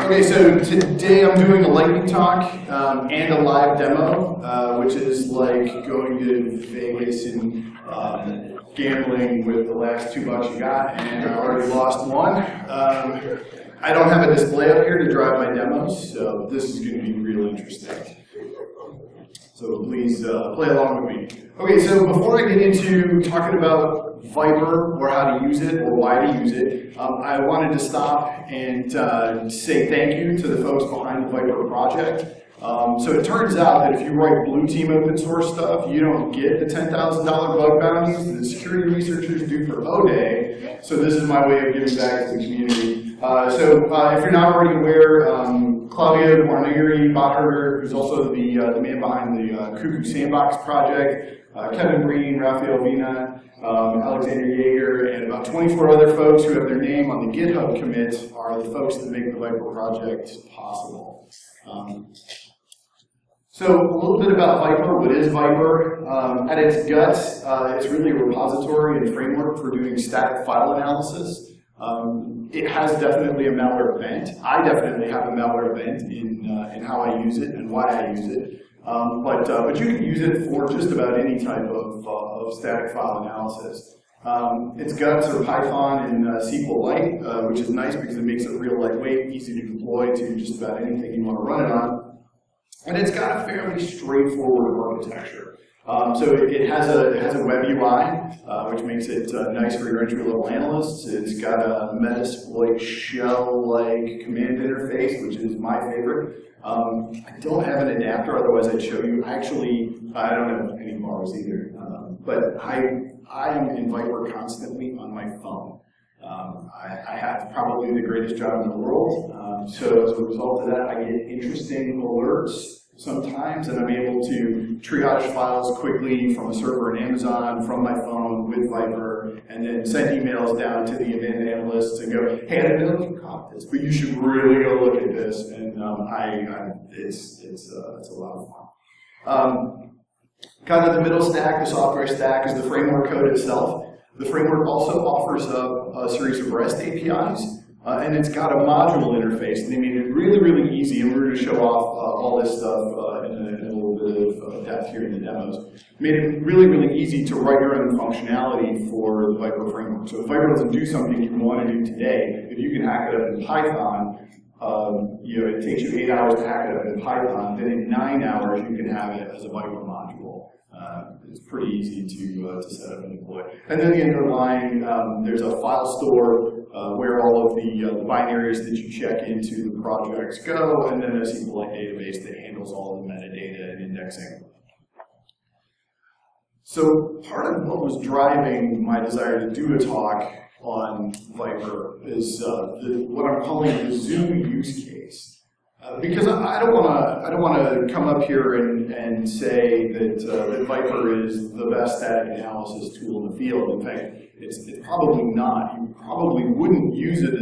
Okay, so today I'm doing a lightning talk and a live demo, which is like going to Vegas and gambling with the last $2 you got, and I already lost one. I don't have a display up here to drive my demos, so this is going to be real interesting. So please play along with me. Okay, so before I get into talking about Viper, or how to use it, or why to use it, I wanted to stop and say thank you to the folks behind the Viper project. So it turns out that if you write blue team open source stuff, you don't get the $10,000 bug bounties that the security researchers do for O-Day. So this is my way of giving back to the community. If you're not already aware, Claudio Guarneri, Botherter, who's also the man behind the Cuckoo Sandbox project, Kevin Breen, Raphael Vina, Alexander Yeager, and about 24 other folks who have their name on the GitHub commit are the folks that make the Viper project possible. So a little bit about Viper. What is Viper? At its guts, it's really a repository and framework for doing static file analysis. It has definitely a malware bent. I definitely have a malware bent in how I use it and why I use it. But you can use it for just about any type of static file analysis. Its guts are Python and SQLite, which is nice because it makes it real lightweight, easy to deploy to just about anything you want to run it on. And it's got a fairly straightforward architecture. So it has a web UI, which makes it nice for your entry-level analysts. It's got a Metasploit shell-like command interface, which is my favorite. I don't have an adapter, otherwise I'd show you. Actually, I don't have any bars either. But I am in Viper constantly on my phone. I have probably the greatest job in the world. So as a result of that, I get interesting alerts sometimes, and I'm able to triage files quickly from a server in Amazon, from my phone with Viper, and then send emails down to the event analysts and go, hey, I didn't know you caught this, but you should really go look at this. And it's a lot of fun. Kind of the middle stack, the software stack, is the framework code itself. The framework also offers up a series of REST APIs, and it's got a module interface, and they made it really, really easy, and we're going to show off all this stuff in a little bit of depth here in the demos. Made it really, really easy to write your own functionality for the Viper framework. So if Viper doesn't do something you want to do today, if you can hack it up in Python, it takes you 8 hours to hack it up in Python, then in 9 hours you can have it as a Viper module. It's pretty easy to set up and deploy. And then the underlying, there's a file store where all of the binaries that you check into the projects go, and then a SQLite database that handles all the metadata and indexing. So part of what was driving my desire to do a talk on Viper is what I'm calling the zoo use case. Because I don't want to come up here and say that Viper is the best static analysis tool in the field. In fact, it's probably not. You probably wouldn't use it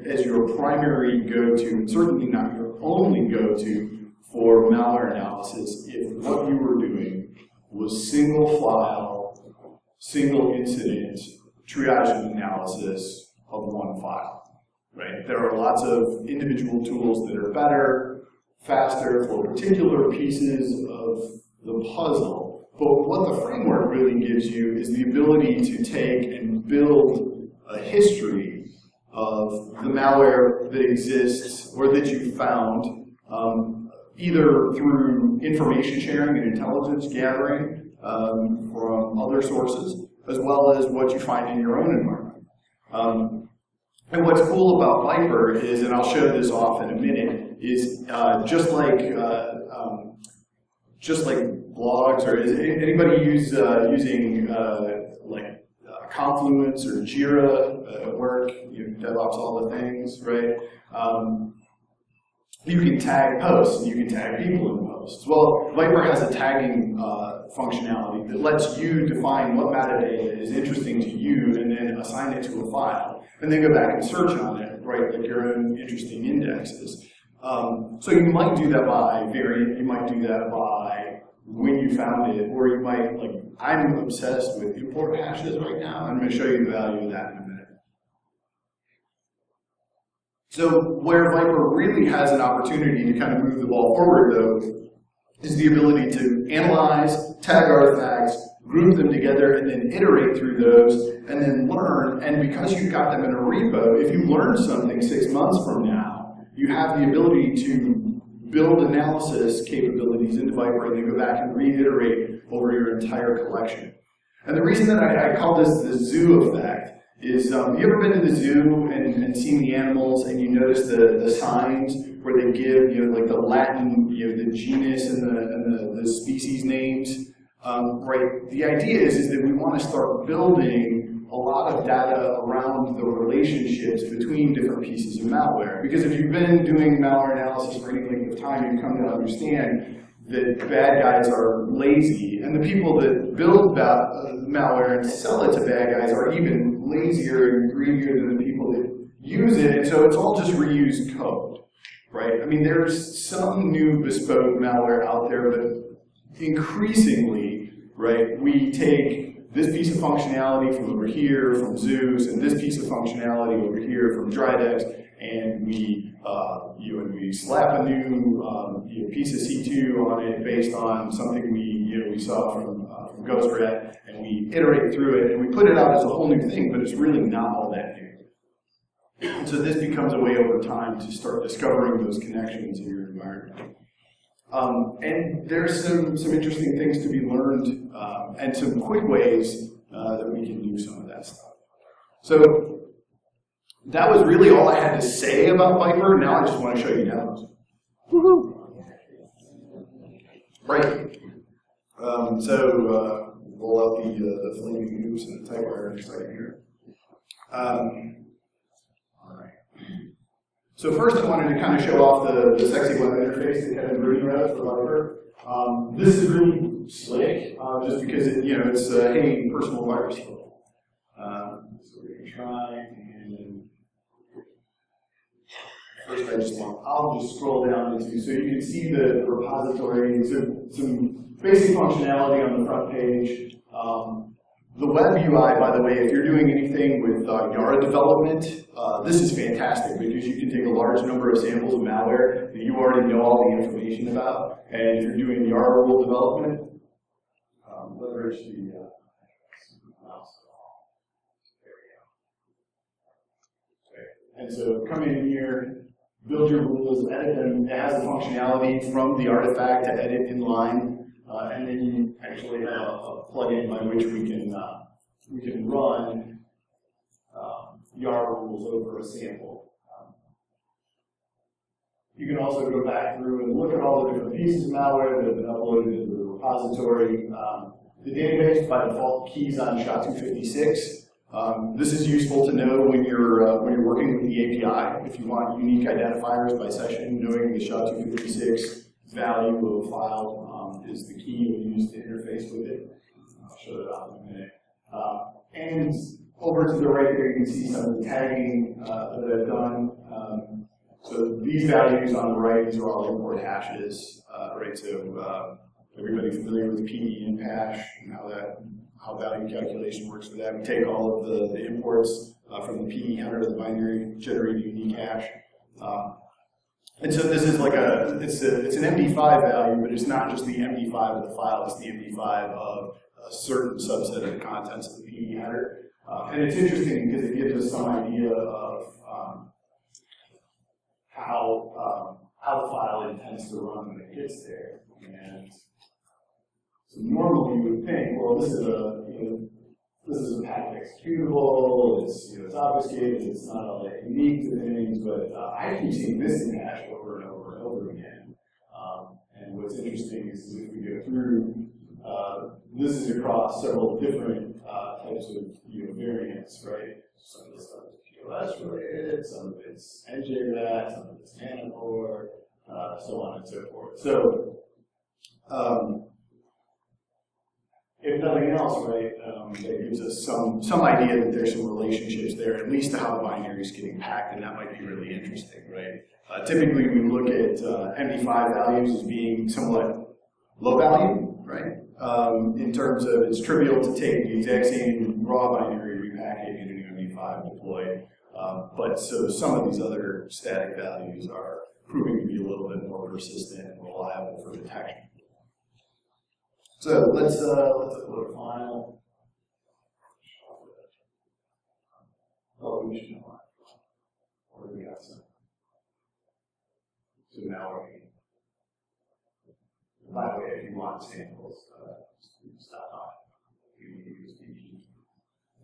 as your primary go-to, and certainly not your only go-to for malware analysis if what you were doing was single file, single incident triage analysis of one file. Right? There are lots of individual tools that are better, faster for particular pieces of the puzzle. But what the framework really gives you is the ability to take and build a history of the malware that exists or that you found, either through information sharing and intelligence gathering from other sources, as well as what you find in your own environment. And what's cool about Viper is, and I'll show this off in a minute, is just like blogs, or is anybody using Confluence or Jira at work? DevOps, all the things, right? You can tag posts, and you can tag people in posts. Well, Viper has a tagging functionality that lets you define what metadata is interesting to you and then assign it to a file, and then go back and search on it, right, like your own interesting indexes. So you might do that by variant, you might do that by when you found it, or you might, like, I'm obsessed with import hashes right now. I'm going to show you the value of that in a minute. So where Viper really has an opportunity to kind of move the ball forward, though, is the ability to analyze, tag artifacts, group them together, and then iterate through those, and then learn. And because you've got them in a repo, if you learn something 6 months from now, you have the ability to build analysis capabilities into Viper and then go back and reiterate over your entire collection. And the reason that I call this the zoo effect is, you ever been to the zoo and seen the animals and you notice the signs where they give, like the Latin, the genus and the species names? Right. The idea is that we want to start building a lot of data around the relationships between different pieces of malware. Because if you've been doing malware analysis for any length of time, you've come to understand that bad guys are lazy, and the people that build malware and sell it to bad guys are even lazier and greedier than the people that use it, and so it's all just reused code, right? I mean, there's some new bespoke malware out there, but increasingly, right, we take this piece of functionality from over here, from Zeus, and this piece of functionality over here from Dridex, and we slap a new piece of C2 on it based on something we saw from GhostRed, and we iterate through it, and we put it out as a whole new thing, but it's really not all that new. And so this becomes a way over time to start discovering those connections in your environment. And there's some interesting things to be learned, and some quick ways that we can do some of that stuff. So that was really all I had to say about Viper. Now I just want to show you demos. Woohoo! Right. So roll out the flaming hoops and the typewriter in a second here. All right. So first I wanted to kind of show off the sexy web interface that Kevin Bruni wrote for Viper. This is really slick, just because it's hey, personal virus flow. So we're going to try and first I'll just scroll down into, so you can see the repository, some basic functionality on the front page. The web UI, by the way, if you're doing anything with Yara development, this is fantastic because you can take a large number of samples of malware that you already know all the information about, and if you're doing Yara rule development, leverage the mouse. There we go. Okay. And so come in here, build your rules, edit them. It has the functionality from the artifact to edit in line. And then you actually have a plugin by which we can run Yara rules over a sample. You can also go back through and look at all the different pieces of malware that have been uploaded into the repository. The database by default keys on SHA-256. This is useful to know when you're working with the API. If you want unique identifiers by session, knowing the SHA-256 value of a file is the key we use to interface with it. I'll show that out in a minute. And over to the right here, you can see some of the tagging that I've done. So these values on the right, these are all import hashes, right? So everybody familiar with PE and hash and how value calculation works for that. We take all of the imports from the PE header to the binary, generate a unique hash. And so this is like it's an MD5 value, but it's not just the MD5 of the file, it's the MD5 of a certain subset of the contents of the PE header. And it's interesting because it gives us some idea of how the file intends to run when it gets there. And so normally you would think, well, this is a packet executable, it's obfuscated, it's not all that unique to things, but I keep seeing this in hash over and over and over again. And what's interesting is if we go through, this is across several different types of variants, right? Some of the stuff is POS related, some of it's NJRAT, some of it's Nanopore, so on and so forth. So, if nothing else, right, that gives us some idea that there's some relationships there, at least to how the binary is getting packed, and that might be really interesting, right? Typically, we look at MD5 values as being somewhat low value, right? In terms of it's trivial to take the exact same raw binary, repack it, get a new MD5 deployed. But so some of these other static values are proving to be a little bit more persistent and reliable for detection. So let's upload a file. Oh, we should know. Or we got some. So now by the way, if you want samples, stop talking.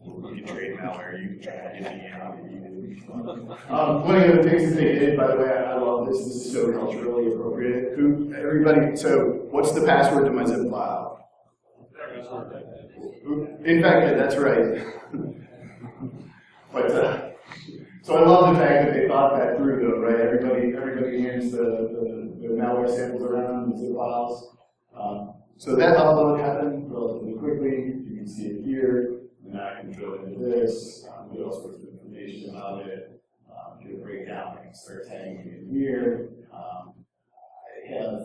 You can trade malware, you can try to get me out. One of the other things that they did, by the way, I love this. This is so culturally appropriate. Everybody, so what's the password to my zip file? Infected, that's right. But so I love the fact that they thought that through, though, right? Everybody hands the malware samples around the zip files. So that upload happened relatively quickly. You can see it here. And now I can drill into this, get all sorts of information about it, do a breakdown. I can start tagging it in here. I have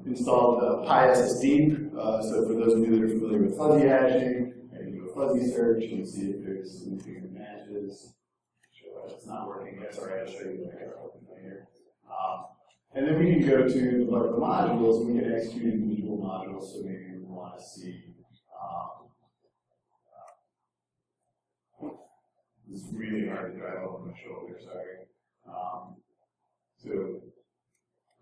installed PySSD. So for those of you that are familiar with fuzzy hashing, I can do a fuzzy search and see if there's anything that matches. It's not working yet. Sorry, I'll show you what I got open here. And then we can go to the modules and we can execute individual modules. So maybe we want to see. It's really hard to drive over my shoulder, sorry. So,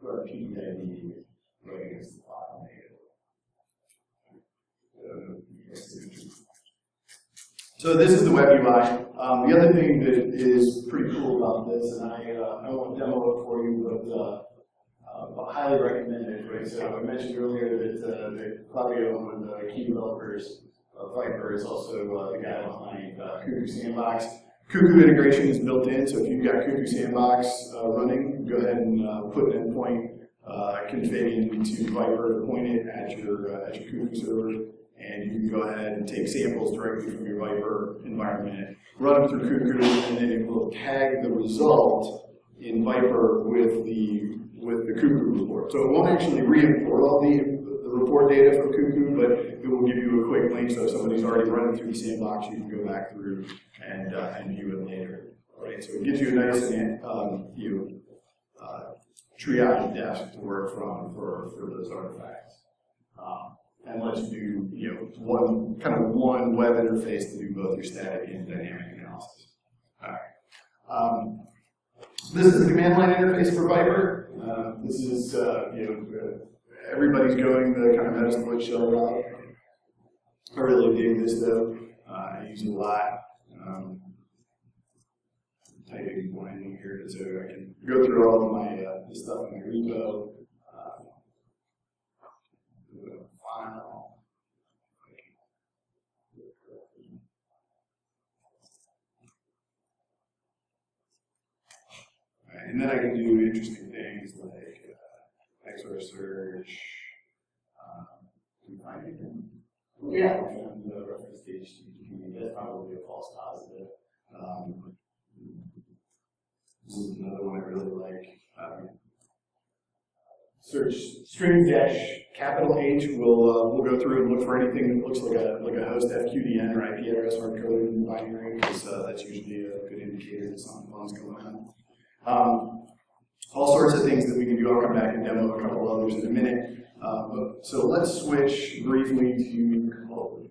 for our PID, right against the file negative. So this is the web UI. The other thing that is pretty cool about this, and I won't demo it for you, but highly recommend it, right? So I mentioned earlier that Claudio, one of the key developers of Viper, is also the guy behind Cuckoo Sandbox. Cuckoo integration is built in, so if you've got Cuckoo Sandbox running, go ahead and put an endpoint config into Viper, point it at your Cuckoo server, and you can go ahead and take samples directly from your Viper environment, run them through Cuckoo, and then it will tag the result in Viper with the Cuckoo report. So it won't actually re-import all the report data from Cuckoo, but it will give you a quick link. So if somebody's already running through the sandbox, you can go back through and view it later. All right, so it gives you a nice triage desk to work from for those artifacts, and lets you do one web interface to do both your static and dynamic analysis. All right. This is the command line interface for Viper. This is everybody's going the kind of Metasploit shell route. I really dig this though. I use it a lot. Typing blinding here so I can go through all of my this stuff in my repo. File. And then I can do interesting things like XOR search. Can you find anything? Yeah. And the reference to HTTP, that's probably a false positive. This is another one I really like. Search string dash capital H will go through and look for anything that looks like a host FQDN or IP address hard coded in binary, because that's usually a good indicator that something fun's going on. All sorts of things that we can do. I'll come back and demo a couple others in a minute. So let's switch briefly to code.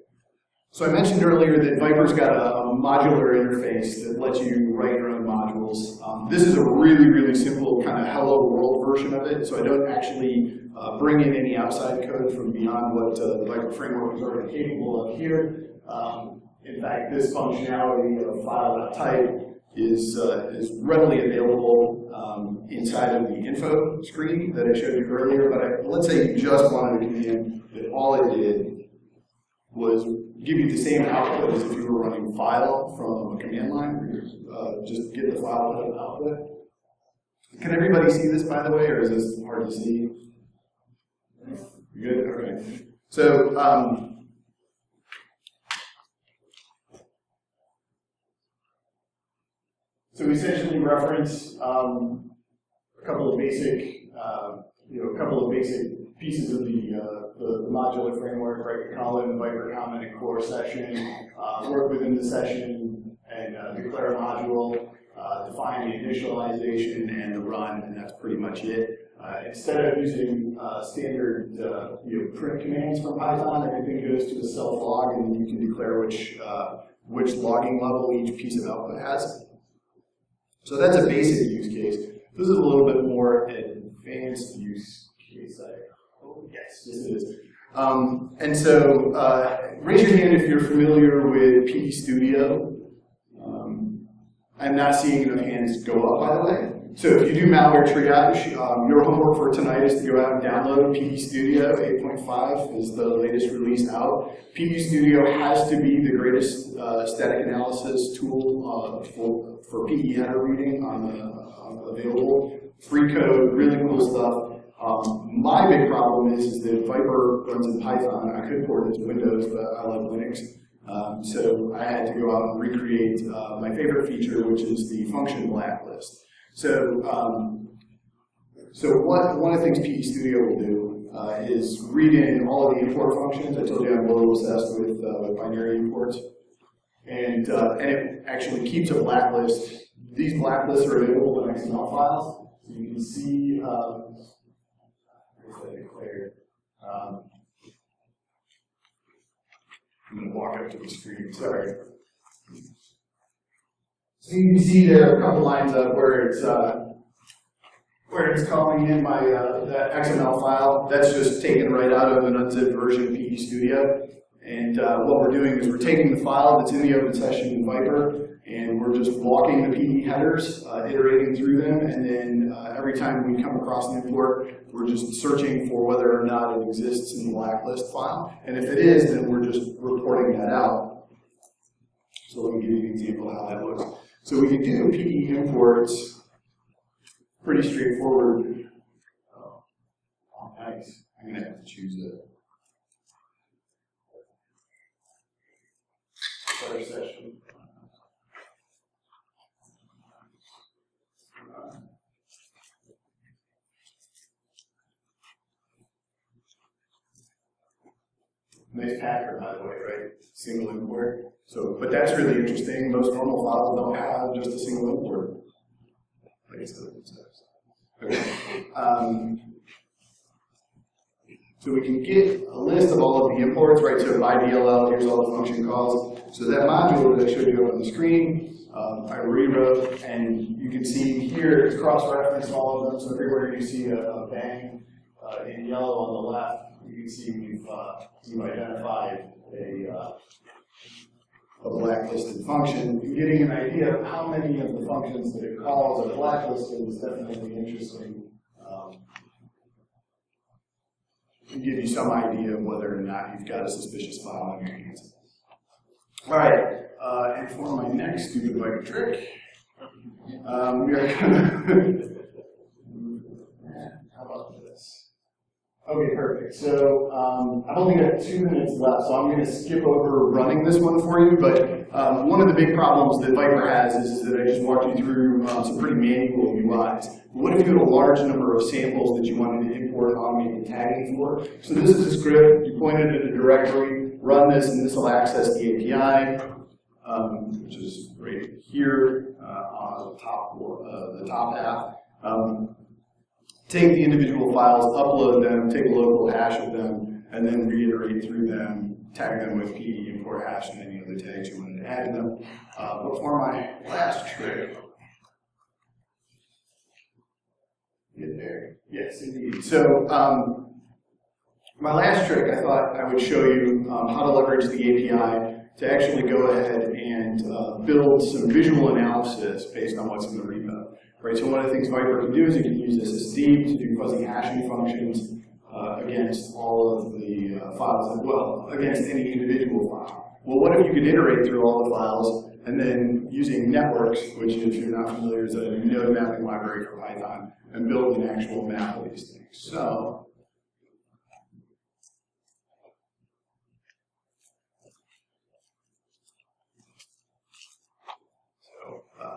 So I mentioned earlier that Viper's got a modular interface that lets you write your own modules. This is a really, really simple kind of hello world version of it, so I don't actually bring in any outside code from beyond what the Viper framework is already capable of here. In fact, this functionality of file.type is readily available inside of the info screen that I showed you earlier, but let's say you just wanted a command that all it did was give you the same output as if you were running file from a command line, just get the file output. Can everybody see this, by the way, or is this hard to see? Good, okay. So, we essentially reference a couple of basic, pieces of the modular framework, right? Column, Viper comment, and core session. Work within the session and declare a module. define the initialization and the run, and that's pretty much it. Instead of using standard print commands from Python, everything goes to a self-log, and you can declare which logging level each piece of output has. So that's a basic use case. This is a little bit more advanced use case. Yes, this is. And so raise your hand if you're familiar with PE Studio. I'm not seeing enough hands go up, by the way. So if you do malware triage, your homework for tonight is to go out and download PE Studio 8.5 is the latest release out. PE Studio has to be the greatest static analysis tool for PE header reading available. Free code, really cool stuff. My big problem is that Viper runs in Python. I could port it to Windows, but I love Linux. So I had to go out and recreate my favorite feature, which is the function blacklist. So, one of the things PE Studio will do is read in all of the import functions. I told you I'm a little obsessed with binary imports. And it actually keeps a blacklist. These blacklists are available in XML files. So you can see, what's that declared? I'm going to walk up to the screen, sorry. So you can see there are a couple lines up where it's calling in my that XML file. That's just taken right out of an unzipped version of PE Studio. And what we're doing is we're taking the file that's in the open session in Viper, and we're just walking the PE headers, iterating through them, and then every time we come across an import, we're just searching for whether or not it exists in the blacklist file. And if it is, then we're just reporting that out. So let me give you an example of how that looks. So we can do PE imports, pretty straightforward. Oh, nice. I'm going to have to choose a better session. Nice packer, by the way, right? Single import. So, but that's really interesting. Most normal files don't have just a single import. I guess that's okay. So we can get a list of all of the imports, right? So by DLL, here's all the function calls. So that module that I showed you up on the screen, I rewrote, and you can see here it's cross-referenced all of them. So everywhere you see a bang in yellow on the left, you can see we've identified a blacklisted function. And getting an idea of how many of the functions that it calls are blacklisted is definitely interesting. And give you some idea of whether or not you've got a suspicious file on your hands. All right, and for my next stupid Viper trick, we are going to. How about this? Okay, perfect. So I've only got 2 minutes left, so I'm going to skip over running this one for you. But one of the big problems that Viper has is that I just walked you through some pretty manual UIs. What if you had a large number of samples that you wanted to import automated tagging for? So this is a script. You point it at a directory, run this, and this will access the API, which is right here on the top half. Take the individual files, upload them, take a local hash of them, and then reiterate through them, tag them with PE, import hash, and any other tags you wanted to add to them. But for my last trick, get there. Yes, indeed. So my last trick, I thought I would show you how to leverage the API to actually go ahead and build some visual analysis based on what's in the repo. Right, so one of the things Viper can do is it can use SSD to do fuzzy hashing functions against all of the files as well, against any individual file. Well, what if you could iterate through all the files and then using networks, which if you're not familiar is a node mapping library for Python, and build an actual map of these things. So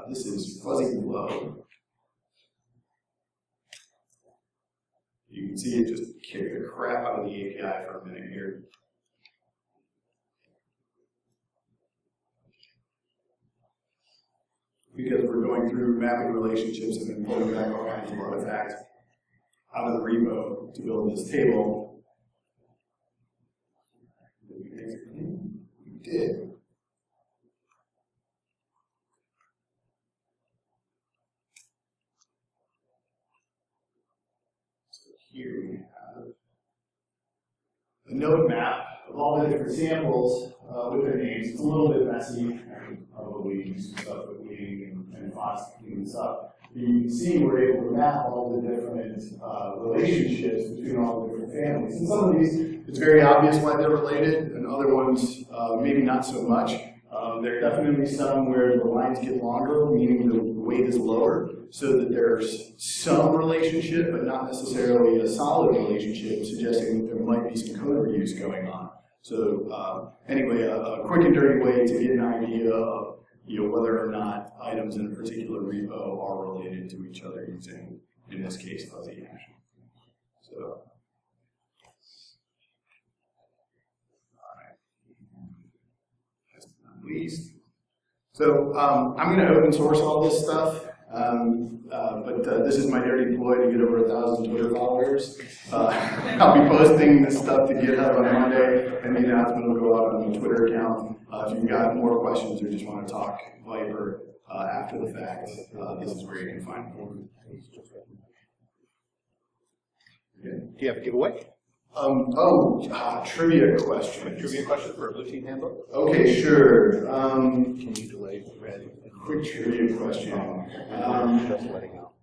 this is fuzzy glow. You can see it just kicked the crap out of the API for a minute here. because we're going through mapping relationships and then pulling back all kinds of artifacts out of the repo to build this table. We did. So here we have a node map of all the different samples with their names. It's a little bit messy. I could probably do some stuff with Wing and fonts to clean this up. But you can see we're able to map all the different relationships between all the different families. And some of these, it's very obvious why they're related, and other ones, maybe not so much. There are definitely some where the lines get longer, meaning the weight is lower, so that there's some relationship, but not necessarily a solid relationship, suggesting that there might be some code reuse going on. So anyway, a quick and dirty way to get an idea of whether or not items in a particular repo are related to each other using, in this case, fuzzy hash. So, all right. Last but not least. So I'm going to open source all this stuff. But this is my dirty ploy to get over 1,000 Twitter followers. I'll be posting this stuff to GitHub on Monday, and the announcement will go out on the Twitter account. If you've got more questions or just want to talk Viper after the fact, this is where you can find me. Do you have a giveaway? Trivia question. Trivia question for a Blue Team handbook? Okay, sure. Can you delay Red? Quick trivia question. Just letting out.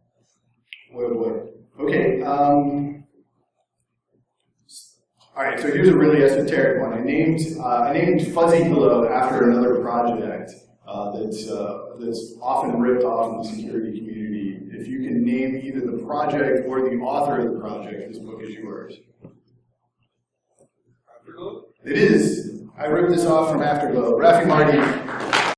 What? Okay. All right. So here's a really esoteric one. I named Fuzzy Pillow after another project that's often ripped off in the security community. If you can name either the project or the author of the project, this book is yours. Afterglow? It is. I ripped this off from Afterglow. Rafi Marty.